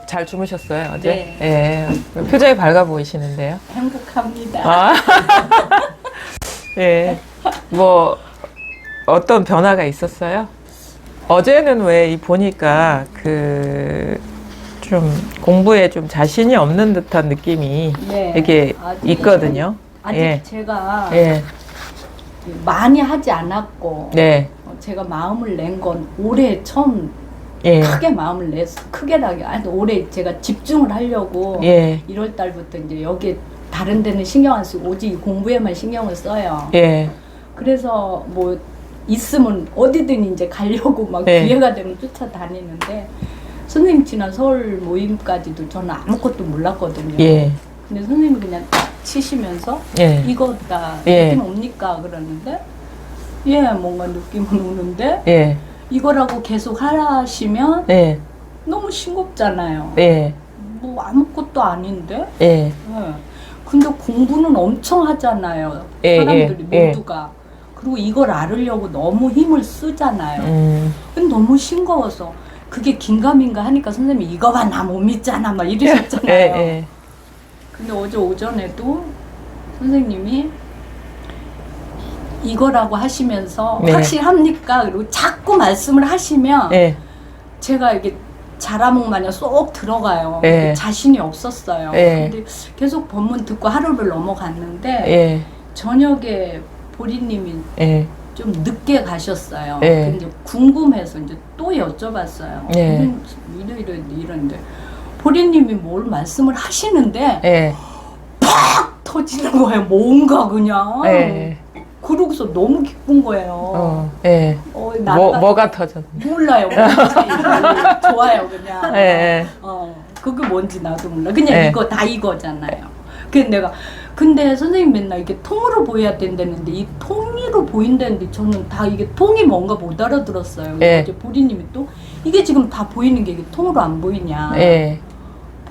잘 주무셨어요, 어제? 네. 예. 표정이 밝아 보이시는데요. 행복합니다. 아. 예. 뭐, 어떤 변화가 있었어요? 어제는 왜 보니까 좀 공부에 좀 자신이 없는 듯한 느낌이 네. 이렇게 아직 있거든요. 아직 예. 제가 예. 많이 하지 않았고 네. 제가 마음을 낸 건 올해 처음 예. 크게 마음을 냈어. 크게라기 아니 올해 제가 집중을 하려고 예. 1월 달부터 이제 여기 다른 데는 신경 안 쓰고 오직 공부에만 신경을 써요. 예. 그래서 뭐 있으면 어디든 이제 가려고 막 네. 기회가 되면 쫓아다니는데 선생님 지난 서울 모임까지도 저는 아무것도 몰랐거든요. 예. 근데 선생님이 그냥 딱 치시면서 예. 이거다 예. 느낌 옵니까? 그러는데 예 뭔가 느낌은 오는데 예. 이거라고 계속 하시면 예. 너무 싱겁잖아요. 예. 뭐 아무것도 아닌데 예. 예. 근데 공부는 엄청 하잖아요. 예, 사람들이 예, 모두가. 그리고 이걸 알으려고 너무 힘을 쓰잖아요. 근데 너무 싱거워서 그게 긴가민가 하니까 선생님이 이거 봐 나 못 믿잖아 막 이러셨잖아요. 예. 예. 근데 어제 오전에도 선생님이 이거라고 하시면서 네. 확실합니까? 그리고 자꾸 말씀을 하시면 예. 제가 이게 자라목 마냥 쏙 들어가요. 네. 자신이 없었어요. 네. 근데 계속 본문 듣고 하루를 넘어갔는데 예. 저녁에 보리님이 예. 좀 늦게 가셨어요. 네. 근데 궁금해서 이제 또 여쭤봤어요. 네. 이런데 보리님이 뭘 말씀을 하시는데 예. 팍 터지는 거예요. 뭔가 그냥. 예. 그러고서 너무 기쁜 거예요. 예. 뭐가 터졌나? 몰라요. 뭔지 좋아요 그냥. 예. 그게 뭔지 나도 몰라. 그냥 예. 이거 다 이거잖아요. 근데 선생님 맨날 이게 통으로 보여야 된다는데 이 통으로 보인다는데 저는 다 이게 통이 뭔가 못 알아들었어요. 예. 어제 보리님이 또 이게 지금 다 보이는 게 이게 통으로 안 보이냐. 예.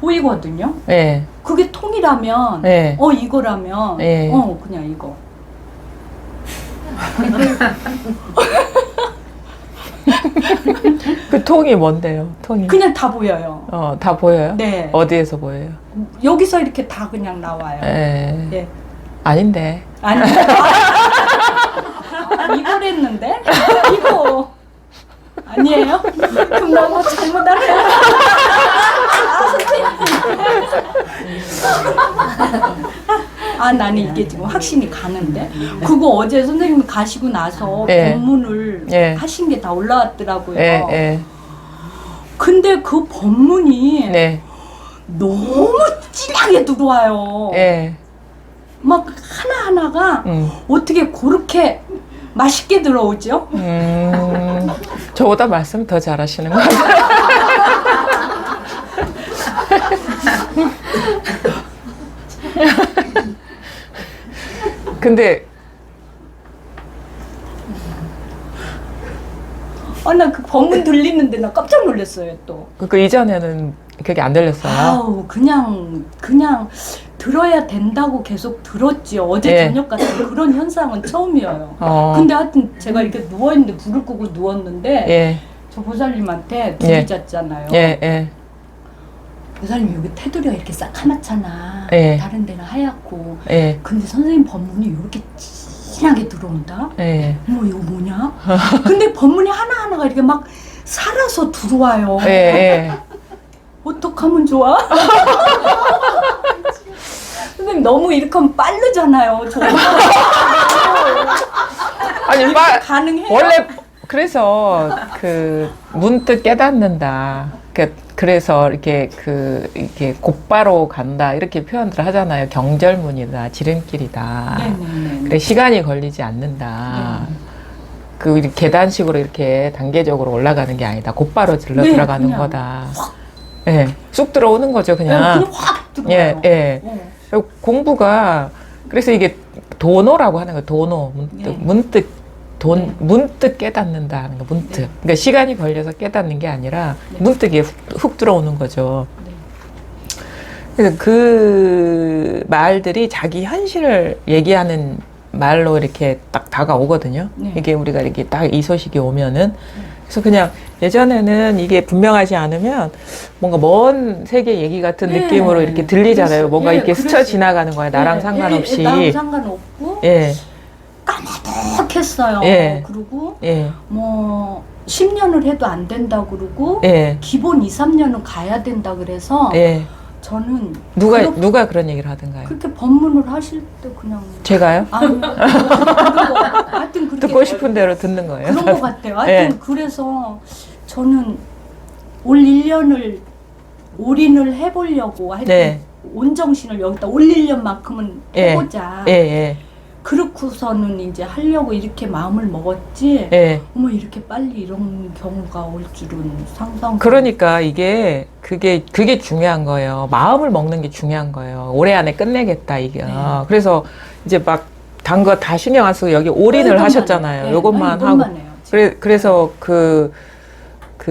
보이거든요. 예. 그게 통이라면 예. 이거라면 예. 그냥 이거. 그 통이 뭔데요? 통이. 그냥 다 보여요. 다 보여요? 네. 어디에서 보여요? 여기서 이렇게 다 그냥 나와요. 예. 예. 아닌데. 아니, 이걸 했는데? 이거. 아니에요? 그럼 너무 잘못 알아요. 나는 이게 지금 확신이 가는데? 그거 어제 선생님이 가시고 나서 예. 법문을 예. 하신 게 다 올라왔더라고요. 예. 예. 근데 그 법문이 네. 너무 진하게 들어와요. 예. 막 하나하나가 어떻게 그렇게 맛있게 들어오죠? 저보다 말씀 더 잘하시는 것 같아요. 근데 나 그 법문 들리는데 나 깜짝 놀랐어요 또. 그 이전에는 그게 안 들렸어요. 아우 그냥 들어야 된다고 계속 들었지. 어제 예. 저녁 같은 그런 현상은 처음이에요. 근데 하여튼 제가 이렇게 누워있는데 불을 끄고 누웠는데 예. 저 보살님한테 둘이 예. 잤잖아요. 예. 예. 보살님 여기 테두리가 이렇게 싸카맣잖아. 예. 다른 데는 하얗고. 예. 근데 선생님 법문이 이렇게 진하게 들어온다? 예. 이거 뭐냐? 근데 법문이 하나하나가 이렇게 막 살아서 들어와요. 예. 예. 어떡하면 좋아? 선생님 너무 이렇게 하면 빠르잖아요. 아니, 가능해요? 원래 그래서 문득 깨닫는다. 그래서 이렇게 곧바로 간다 이렇게 표현들 하잖아요. 경절문이다, 지름길이다. 네네네. 그래 시간이 걸리지 않는다. 이렇게 계단식으로 이렇게 단계적으로 올라가는 게 아니다. 곧바로 들어가는 그냥 거다. 예, 쑥 들어오는 거죠, 그냥. 그냥 확 들어와요. 예, 예. 공부가 그래서 이게 도노라고 하는 거예요. 도노 문득 문득 깨닫는다 하는 거, 문득. 네. 그러니까 시간이 걸려서 깨닫는 게 아니라 문득 훅 들어오는 거죠. 그래서 그 말들이 자기 현실을 얘기하는 말로 이렇게 딱 다가오거든요. 네. 이게 우리가 이렇게 딱 이 소식이 오면은. 그래서 그냥 예전에는 이게 분명하지 않으면 뭔가 먼 세계 얘기 같은 네. 느낌으로 이렇게 들리잖아요. 그랬어요. 뭔가 예, 이렇게 스쳐 그랬어요. 지나가는 거야. 나랑 예, 상관없이. 나랑 상관없고 예, 까마득했어요. 예. 그리고 예, 뭐 10년을 해도 안 된다 그러고 예, 기본 2, 3년은 가야 된다 그래서 예. 저는 누가 그런 얘기를 하던가요? 그렇게 법문을 하실 때 그냥 제가요? 아니 하여튼 그렇게 듣고 싶은 대로 듣는 거예요. 그런 것 같아요. 하여튼 예. 그래서 저는 올 1년을 올인을 해보려고 하여튼 네. 온 정신을 여기다 올 1년만큼은 예. 해보자. 예, 예, 그렇고서는 이제 하려고 이렇게 마음을 먹었지. 예. 어머 이렇게 빨리 이런 경우가 올 줄은 상상. 그러니까 그게 중요한 거예요. 마음을 먹는 게 중요한 거예요. 올해 안에 끝내겠다 이게. 네. 그래서 이제 막 단 거 다 신경 안 쓰고 여기 올인을 이것만 하셨잖아요. 해요. 요것만 네, 하고. 이것만 해요, 지금. 그래서 그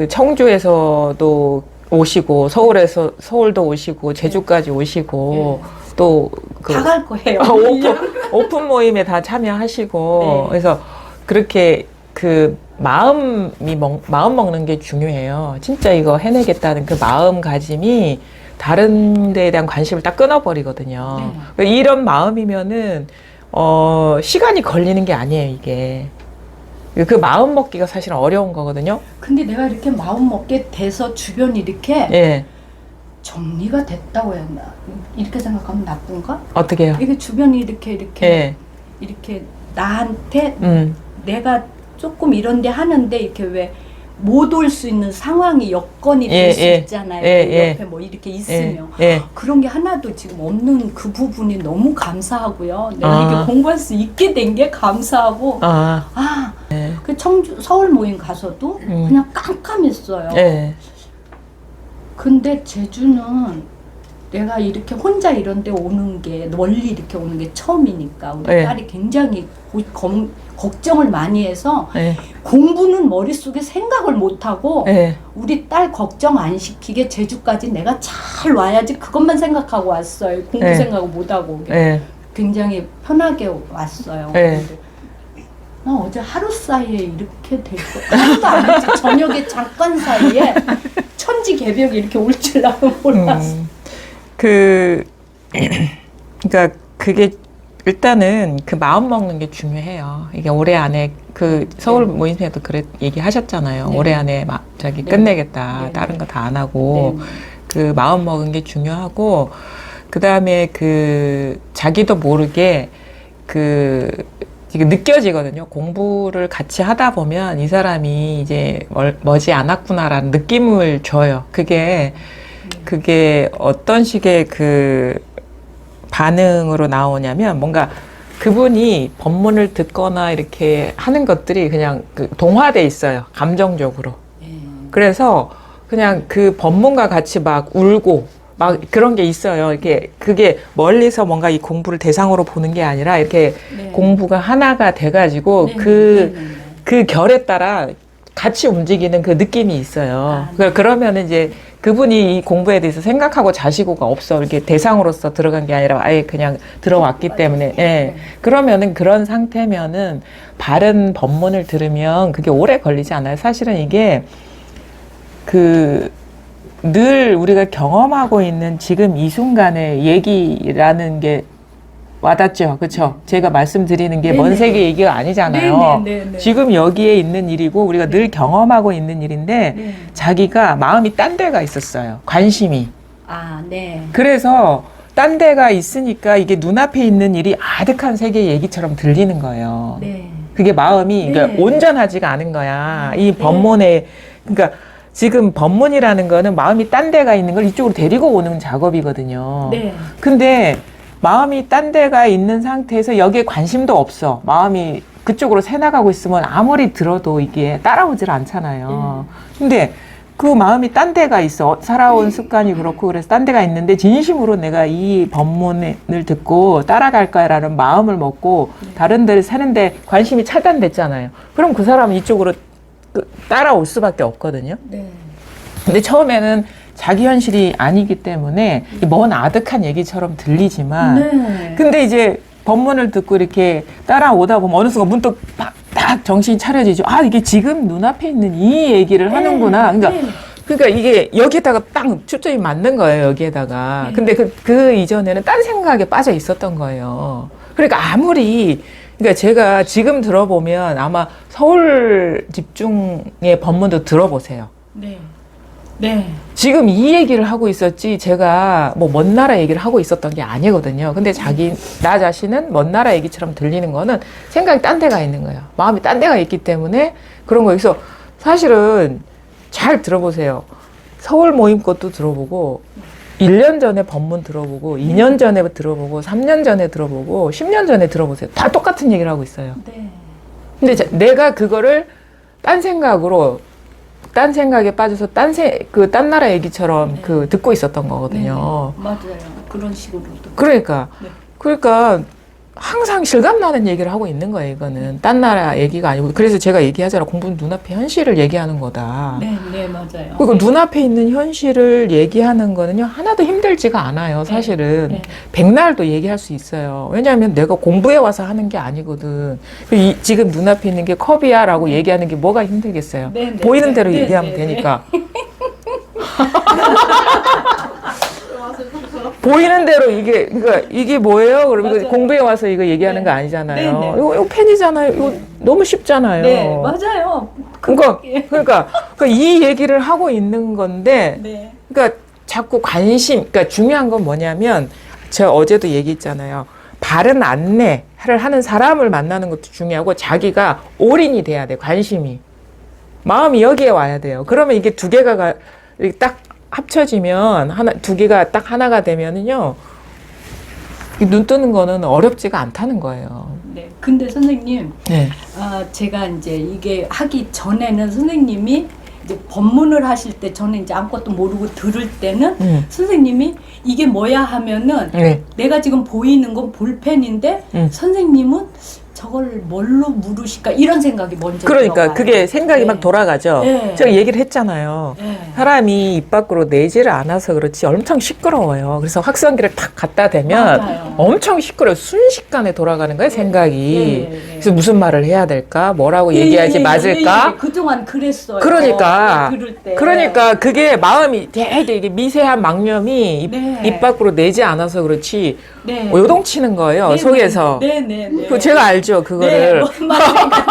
청주에서도 오시고 서울도 오시고 제주까지 오시고 또 다 갈 거예요. 오픈 모임에 다 참여하시고 네. 그래서 그렇게 그 마음 먹는 게 중요해요. 진짜 이거 해내겠다는 그 마음가짐이 다른 데에 대한 관심을 딱 끊어버리거든요. 이런 마음이면은 시간이 걸리는 게 아니에요, 이게. 그 마음 먹기가 사실은 어려운 거거든요. 근데 내가 이렇게 마음 먹게 돼서 주변이 이렇게 예. 정리가 됐다고 해야 하나? 이렇게 생각하면 나쁜가? 어떻게 해요? 이게 주변이 이렇게 예. 이렇게 나한테 음. 내가 조금 이런데 하는데 이렇게 왜 못 올 수 있는 상황이 여건이 될 수 있잖아요. 옆에 뭐 이렇게 있으면 그런 게 하나도 지금 없는 그 부분이 너무 감사하고요. 내가 이게 공부할 수 있게 된 게 감사하고 그 청주 서울 모임 가서도 그냥 깜깜했어요. 근데 제주는 내가 이렇게 혼자 이런 데 오는 게 멀리 이렇게 오는 게 처음이니까 우리 딸이 굉장히 걱정을 많이 해서 공부는 머릿속에 생각을 못하고 우리 딸 걱정 안 시키게 제주까지 내가 잘 와야지 그것만 생각하고 왔어요. 공부 생각을 못하고 굉장히 편하게 왔어요. 근데 나 어제 하루 사이에 이렇게 될 거 하루도 안 했지. 저녁에 잠깐 사이에 천지개벽이 이렇게 올 줄 나는 몰랐어. 그러니까 그게 일단은 그 마음 먹는 게 중요해요. 이게 올해 안에 그 서울 모임에도 그래 얘기하셨잖아요. 올해 안에 끝내겠다. 다른 거 다 안 하고 그 마음 먹은 게 중요하고 그 다음에 그 자기도 모르게 이게 느껴지거든요. 공부를 같이 하다 보면 이 사람이 이제 머지 않았구나라는 느낌을 줘요. 그게 어떤 식의 그 반응으로 나오냐면 뭔가 그분이 법문을 듣거나 이렇게 하는 것들이 그냥 동화돼 있어요. 감정적으로. 그래서 그냥 그 법문과 같이 막 울고 막 그런 게 있어요. 이렇게 그게 멀리서 뭔가 이 공부를 대상으로 보는 게 아니라 이렇게 공부가 하나가 돼가지고 그 결에 따라 같이 움직이는 그 느낌이 있어요. 그러면 이제 그분이 이 공부에 대해서 생각하고 자시고가 없어. 이렇게 대상으로서 들어간 게 아니라 아예 그냥 들어왔기 때문에. 그러면은 그런 상태면은 바른 법문을 들으면 그게 오래 걸리지 않아요. 사실은 이게 늘 우리가 경험하고 있는 지금 이 순간의 얘기라는 게 와닿죠. 그렇죠? 제가 말씀드리는 게 먼 세계 얘기가 아니잖아요. 지금 여기에 있는 일이고 우리가 늘 경험하고 있는 일인데 자기가 마음이 딴 데가 있었어요. 관심이. 그래서 딴 데가 있으니까 이게 눈앞에 있는 일이 아득한 세계 얘기처럼 들리는 거예요. 그게 마음이 그러니까 온전하지가 않은 거야. 이 법문에 그러니까 지금 법문이라는 거는 마음이 딴 데가 있는 걸 이쪽으로 데리고 오는 작업이거든요. 근데 마음이 딴 데가 있는 상태에서 여기에 관심도 없어. 마음이 그쪽으로 새나가고 있으면 아무리 들어도 이게 따라오질 않잖아요. 근데 그 마음이 딴 데가 있어. 살아온 습관이 그렇고 그래서 딴 데가 있는데 진심으로 내가 이 법문을 듣고 따라갈 거야라는 마음을 먹고 다른 데를 사는데 관심이 차단됐잖아요. 그럼 그 사람은 이쪽으로 따라올 수밖에 없거든요. 근데 처음에는 자기 현실이 아니기 때문에 먼 아득한 얘기처럼 들리지만 근데 이제 법문을 듣고 이렇게 따라오다 보면 어느 순간 문득 딱 딱 정신이 차려지죠. 아, 이게 지금 눈앞에 있는 이 얘기를 하는구나. 네. 그러니까 이게 여기에다가 빵 초점이 맞는 거예요, 여기에다가. 근데 그 이전에는 딴 생각에 빠져 있었던 거예요. 그러니까 그러니까 제가 지금 들어보면 아마 서울 집중의 법문도 들어보세요. 네. 네. 지금 이 얘기를 하고 있었지, 제가 뭐 먼 나라 얘기를 하고 있었던 게 아니거든요. 근데 나 자신은 먼 나라 얘기처럼 들리는 거는 생각이 딴 데가 있는 거예요. 마음이 딴 데가 있기 때문에 그런 거예요. 그래서 사실은 잘 들어보세요. 서울 모임 것도 들어보고, 1년 전에 법문 들어보고, 2년 전에 들어보고, 3년 전에 들어보고, 10년 전에 들어보세요. 다 똑같은 얘기를 하고 있어요. 네. 근데 내가 그거를 딴 생각에 빠져서 딴 나라 얘기처럼 듣고 있었던 거거든요. 맞아요. 그런 식으로도. 그러니까 네. 항상 실감나는 얘기를 하고 있는 거예요, 이거는. 딴 나라 얘기가 아니고. 그래서 제가 얘기하잖아요. 공부는 눈앞의 현실을 얘기하는 거다. 네, 네, 맞아요. 그리고 눈앞에 있는 현실을 얘기하는 거는요, 하나도 힘들지가 않아요, 사실은. 네. 백날도 얘기할 수 있어요. 왜냐하면 내가 공부해 와서 하는 게 아니거든. 지금 눈앞에 있는 게 컵이야 라고 얘기하는 게 뭐가 힘들겠어요. 네, 네, 보이는 네, 대로 네, 얘기하면 네, 되니까. 보이는 대로 그러니까 이게 뭐예요? 그러면 맞아요. 공부해 와서 이거 얘기하는 네. 거 아니잖아요. 네, 네. 이거 펜이잖아요. 이거 너무 쉽잖아요. 네, 맞아요. 그러니까 이 얘기를 하고 있는 건데, 네. 그러니까 자꾸 그러니까 중요한 건 뭐냐면, 제가 어제도 얘기했잖아요. 바른 안내를 하는 사람을 만나는 것도 중요하고, 자기가 올인이 돼야 돼, 관심이. 마음이 여기에 와야 돼요. 그러면 이게 두 개가 이렇게 딱 합쳐지면, 두 개가 딱 하나가 되면은요, 눈 뜨는 거는 어렵지가 않다는 거예요. 네. 근데 선생님, 네. 제가 이제 이게 하기 전에는 선생님이 이제 법문을 하실 때 저는 이제 아무것도 모르고 들을 때는 선생님이 이게 뭐야 하면은 네. 내가 지금 보이는 건 볼펜인데 선생님은 저걸 뭘로 물으실까 이런 생각이 먼저 그러니까 들어가요. 그게 생각이 네. 막 돌아가죠. 네. 제가 얘기를 했잖아요. 네. 사람이 입 밖으로 내지를 않아서 그렇지 엄청 시끄러워요. 그래서 확성기를 탁 갖다 대면 맞아요. 엄청 시끄러워요. 순식간에 돌아가는 거예요, 생각이. 네. 그래서 무슨 말을 해야 될까? 뭐라고 얘기하지 맞을까? 그동안 그랬어요. 그러니까 들을 때. 그게 마음이 되게 이게 미세한 망념이 네. 입 밖으로 내지 않아서 그렇지 네. 요동치는 거예요, 네, 속에서. 네네. 그거 제가 알죠, 그거를. 네, 뭔 말인지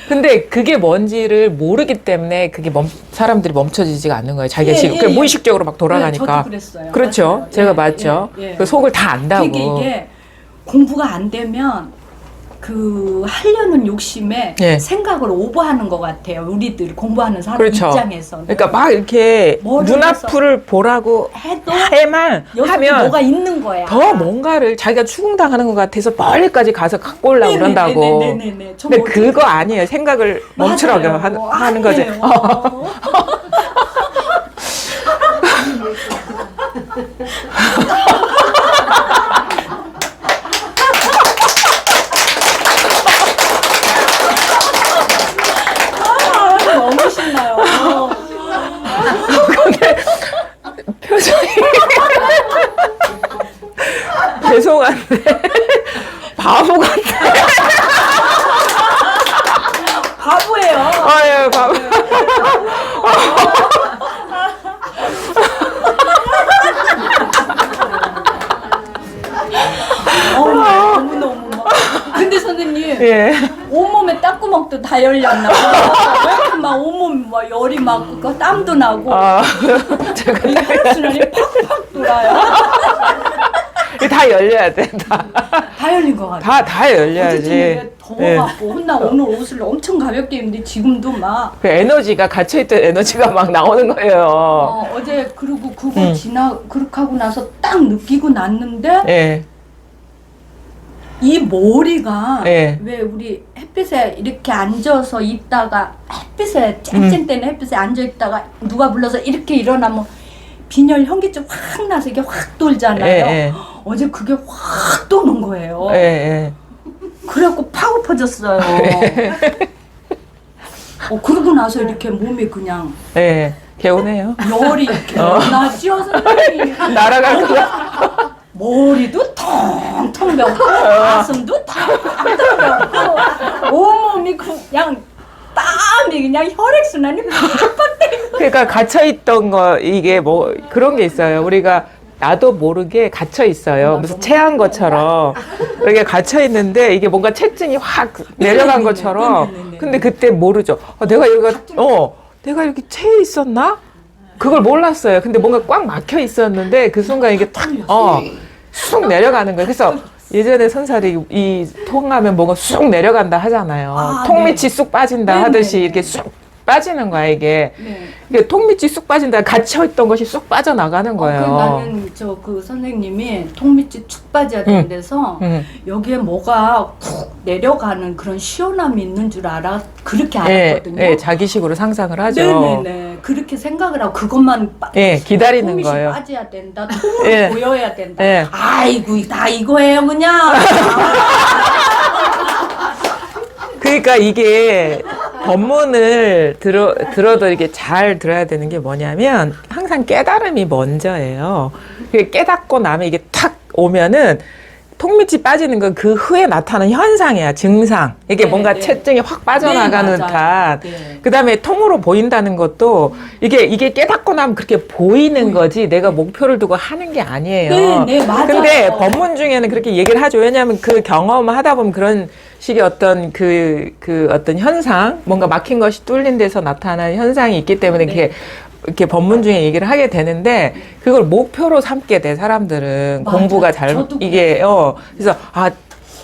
근데 그게 뭔지를 모르기 때문에 사람들이 멈춰지지가 않는 거예요. 자기가 예, 지금 예, 예. 무의식적으로 막 돌아가니까. 네, 저도 그랬어요. 그렇죠. 맞아요. 제가 예, 맞죠. 예, 예. 그 속을 다 안다고. 이게 공부가 안 되면 그 하려는 욕심에 예. 생각을 오버하는 것 같아요. 우리들 공부하는 사람 그렇죠. 입장에서는. 그러니까 막 이렇게 뭐를 눈앞을 보라고 해도 해만 여기 하면 뭐가 있는 거야. 더 뭔가를 자기가 추궁당하는 것 같아서 멀리까지 가서 갖고 오려고 그런다고. 네네네. 근데 그거 아니에요. 생각을 멈추라고 하는 거지. 너무 신나요. 근데 표정이 죄송한데 바보 같아. 바보예요. 아유 바보. 너무너무 근데 선생님 예. 온몸에 땀구멍도 다 열렸나 봐. 왜 이렇게 막 온몸 막 열이 막 그 땀도 나고 제가 이 혈액순환이 팍팍 돌아요. 다 열려야 돼. 다 열린 것 같아요. 다 열려야지. 어쨌든 더워갖고 혼나 오늘 옷을 엄청 가볍게 입는데 지금도 막 그 에너지가 갇혀있던 에너지가 막 나오는 거예요. 어제 그리고 그거 그렇게 하고 나서 딱 느끼고 났는데 예. 이 머리가 예. 왜 우리 햇빛에 이렇게 앉아서 있다가 햇빛에 쨍쨍 때는 햇빛에 앉아 있다가 누가 불러서 이렇게 일어나면 빈혈 현기증 확 나서 이게 확 돌잖아요. 예. 어제 그게 확 도는 거예요. 예. 그래갖고 팍 엎어졌어요. 그러고 나서 이렇게 몸이 그냥 예. 개운해요. 열이 이렇게 나지어 선생님. 날아갈 거야. 머리도 텅텅 배고 가슴도 텅텅 배고 온몸이 그냥 땀이 그냥 혈액순환이 팍팍 되는 거예요. 그러니까 갇혀있던 거, 이게 뭐 그런 게 있어요. 우리가 나도 모르게 갇혀 있어요. 무슨 체한 것처럼. 이렇게 갇혀 있는데 이게 뭔가 체증이 확 내려간 것처럼. 근데 그때 모르죠. 내가 내가 이렇게 체해 있었나? 그걸 몰랐어요. 근데 뭔가 꽉 막혀 있었는데 그 순간 이게 쑥 내려가는 거예요. 그래서 예전에 선살이 이 통하면 뭔가 쑥 내려간다 하잖아요. 통 밑이 쑥 빠진다 하듯이 이렇게 쑥 빠지는 거야, 이게. 이게 통 밑이 쑥 빠진다. 갇혀있던 것이 쑥 빠져나가는 거예요. 나는 그 선생님이 통 밑이 축 빠져야 되는 데서 여기에 뭐가 푹 내려가는 그런 시원함이 있는 줄 그렇게 알았거든요. 네, 자기식으로 상상을 하죠. 네네네. 그렇게 생각을 하고 그것만 기다리는 통 밑이 거예요. 빠져야 된다. 통으로 보여야 된다. 네. 아이고, 다 이거예요, 그냥. 그러니까 이게 법문을 들어도 이렇게 잘 들어야 되는 게 뭐냐면 항상 깨달음이 먼저예요. 깨닫고 나면 이게 탁 오면은 통 밑이 빠지는 건 그 후에 나타나는 현상이야, 증상. 이게 뭔가 체증이 확 빠져나가는 듯한. 그 다음에 통으로 보인다는 것도 이게 깨닫고 나면 그렇게 보이는 거지 내가 목표를 두고 하는 게 아니에요. 맞아요. 근데 법문 중에는 그렇게 얘기를 하죠. 왜냐하면 그 경험을 하다 보면 그런 식의 어떤 어떤 현상, 뭔가 막힌 것이 뚫린 데서 나타나는 현상이 있기 때문에 이렇게 법문 중에 얘기를 하게 되는데 그걸 목표로 삼게 돼 사람들은. 맞아. 공부가 이게 그래서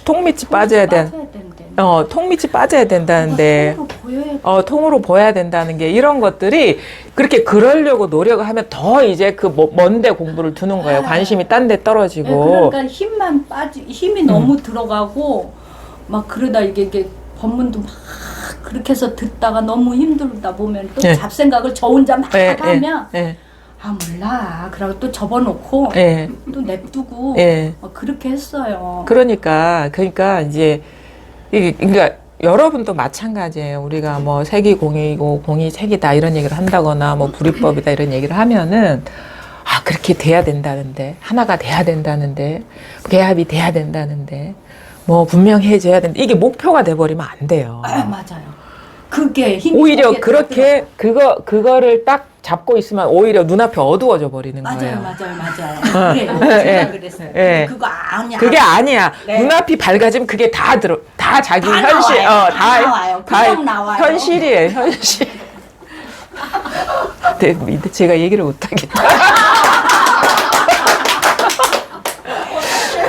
통 밑이 빠져야 통 밑이 빠져야 된다는데 통으로 보여야 된다는 게 이런 것들이 그렇게 그러려고 노력을 하면 더 이제 그 먼데 공부를 두는 거예요. 관심이 딴 데 떨어지고. 그러니까 힘이 너무 들어가고 막 그러다 이게 법문도 막 그렇게 해서 듣다가 너무 힘들다 보면 또 잡생각을 저 혼자 막 하면 몰라. 그러고 또 접어놓고 또 냅두고 그렇게 했어요. 그러니까 이제 그러니까 여러분도 마찬가지예요. 우리가 뭐 색이 공이고 공이 색이다 이런 얘기를 한다거나 뭐 불이법이다 이런 얘기를 하면은 그렇게 돼야 된다는데, 하나가 돼야 된다는데, 개합이 돼야 된다는데, 뭐 분명해져야 된다. 이게 목표가 돼버리면 안 돼요. 맞아요. 그게 힘이 오히려 그렇게 그거를 딱 잡고 있으면 오히려 눈앞이 어두워져 버리는 거예요. 맞아요. 제가 그랬어요. 그거 아니야. 그게 아니야. 눈앞이 밝아지면 그게 다 자기 현실, 나와요. 그냥 나와요. 현실이에요, 현실. 근데 제가 얘기를 못하겠다.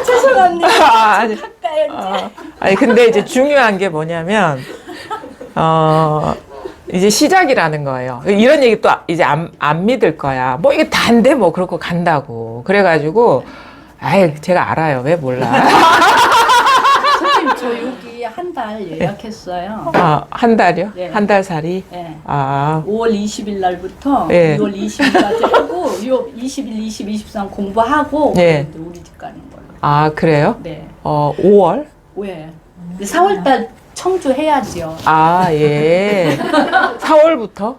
죄송합니다. 아니, 근데 이제 중요한 게 뭐냐면, 이제 시작이라는 거예요. 이런 얘기 또 이제 안 믿을 거야. 뭐 이게 다인데 뭐 그렇고 간다고. 그래가지고, 제가 알아요. 왜 몰라. 선생님, 저 여기 한 달 예약했어요. 한 달이요? 네. 한 달 살이? 네. 5월 20일 날부터 6월 20일까지 하고, 20일, 23 공부하고, 우리 집 가는 걸로. 그래요? 네. 5월? 왜? 4월 달 청주 해야지요. 예. 4월부터?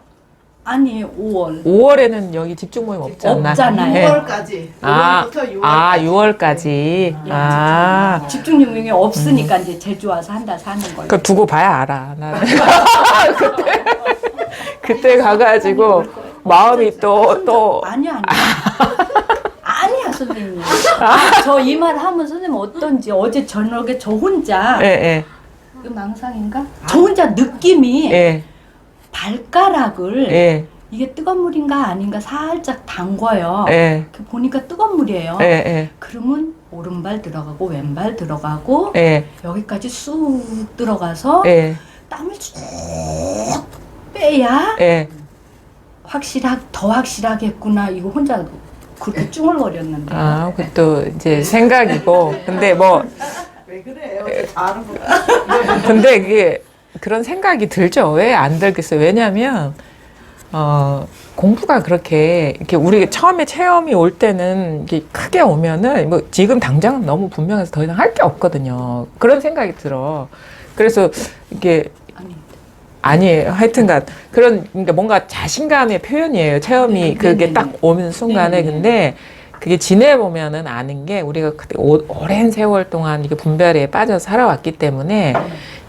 아니, 5월. 5월에는 여기 집중 모임 없지 않나? 없잖아요. 5월까지. 5월부터 6월까지. 6월까지. 집중 용역이 없으니까 이제 제주 와서 한 달 사는 거예요. 그거 두고 봐야 알아. 나는. 그때 가가지고 마음이 또. 아니야. 아니야, 선생님. 저 이 말 하면 선생님 어떤지 어제 저녁에 저 혼자. 이거 망상인가? 저 혼자 느낌이 발가락을 이게 뜨거운 물인가 아닌가 살짝 담궈요. 이렇게 보니까 뜨거운 물이에요. 그러면 오른발 들어가고 왼발 들어가고 여기까지 쑥 들어가서 땀을 쭉 빼야 더 확실하겠구나. 이거 혼자 그렇게 쭝얼거렸는데. 그것도 이제 생각이고. 근데 뭐. 왜 그래요? 잘하는 거. 근데 그게 그런 생각이 들죠. 왜 안 들겠어요? 왜냐면, 공부가 이렇게 우리 처음에 체험이 올 때는 이게 크게 오면은 뭐 지금 당장은 너무 분명해서 더 이상 할 게 없거든요. 그런 생각이 들어. 그래서 이게 아니에요. 하여튼간 그러니까 뭔가 자신감의 표현이에요. 체험이 그게 딱 오는 순간에. 근데 그게 지내보면은 아는 게 우리가 그때 오랜 세월 동안 이게 분별에 빠져서 살아왔기 때문에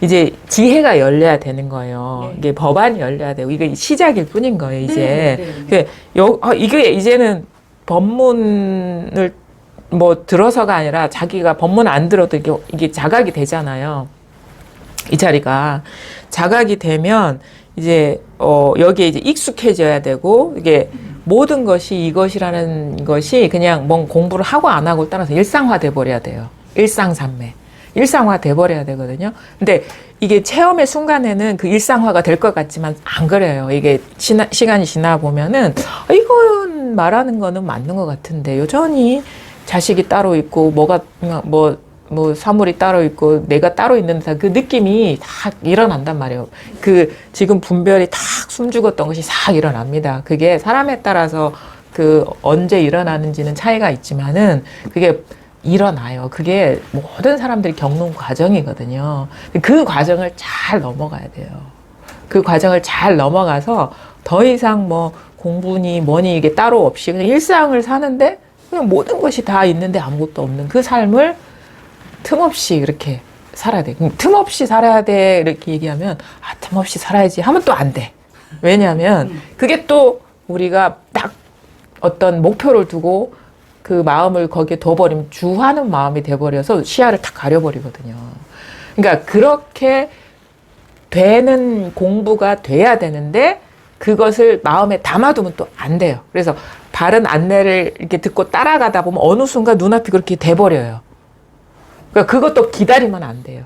이제 지혜가 열려야 되는 거예요. 네. 이게 법안이 열려야 되고 이게 시작일 뿐인 거예요. 이제 네. 이게 이제는 법문을 뭐 들어서가 아니라 자기가 법문 안 들어도 이게 자각이 되잖아요. 이 자리가 자각이 되면 이제 여기에 이제 익숙해져야 되고 이게 모든 것이 이것이라는 것이 그냥 뭔 공부를 하고 안 하고를 떠나서 일상화 돼 버려야 돼요. 일상산매. 일상화 돼 버려야 되거든요. 근데 이게 체험의 순간에는 그 일상화가 될 것 같지만 안 그래요. 이게 시간이 지나 보면은 이건 말하는 거는 맞는 것 같은데 여전히 자식이 따로 있고 뭐 사물이 따로 있고 내가 따로 있는 듯한 그 느낌이 다 일어난단 말이에요. 그 지금 분별이 탁 숨죽었던 것이 싹 일어납니다. 그게 사람에 따라서 그 언제 일어나는지는 차이가 있지만은 그게 일어나요. 그게 모든 사람들이 겪는 과정이거든요. 그 과정을 잘 넘어가야 돼요. 그 과정을 잘 넘어가서 더 이상 뭐 공부니 뭐니 이게 따로 없이 그냥 일상을 사는데 그냥 모든 것이 다 있는데 아무것도 없는 그 삶을 틈없이 이렇게 살아야 돼. 틈없이 살아야 돼. 이렇게 얘기하면, 틈없이 살아야지 하면 또 안 돼. 왜냐하면, 그게 또 우리가 딱 어떤 목표를 두고 그 마음을 거기에 둬버리면 주하는 마음이 돼버려서 시야를 탁 가려버리거든요. 그러니까 그렇게 되는 공부가 돼야 되는데, 그것을 마음에 담아두면 또 안 돼요. 그래서 바른 안내를 이렇게 듣고 따라가다 보면 어느 순간 눈앞이 그렇게 돼버려요. 그러니까 그것도 기다리면 안 돼요.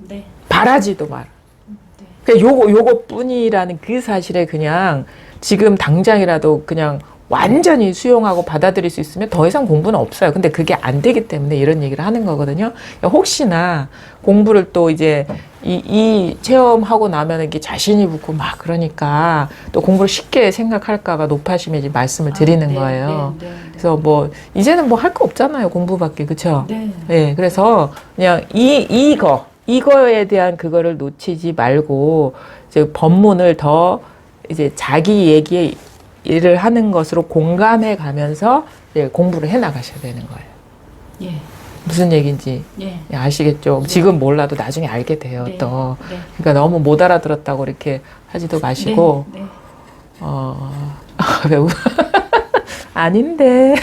네. 바라지도 마라. 네. 그러니까 요거뿐이라는 그 사실에 그냥 지금 당장이라도 그냥 완전히 수용하고 받아들일 수 있으면 더 이상 공부는 없어요. 근데 그게 안 되기 때문에 이런 얘기를 하는 거거든요. 그러니까 혹시나 공부를 또 이제 이 체험하고 나면 이게 자신이 붙고 막 그러니까 또 공부를 쉽게 생각할까가 높아지면 이제 말씀을 드리는 거예요. 네. 그래서 뭐 이제는 뭐 할 거 없잖아요. 공부밖에. 그쵸? 네. 네, 그래서 그냥 이거에 대한 그거를 놓치지 말고 이제 법문을 더 이제 자기 얘기에 일을 하는 것으로 공감해 가면서 이제 공부를 해 나가셔야 되는 거예요. 예. 무슨 얘기인지 예. 아시겠죠? 네. 지금 몰라도 나중에 알게 돼요. 네. 또 네. 그러니까 너무 못 알아들었다고 이렇게 하지도 마시고 네. 왜 아닌데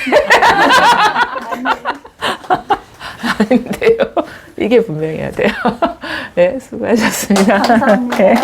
아닌데요. 이게 분명해야 돼요. 네, 수고하셨습니다. 감사합니다. 네.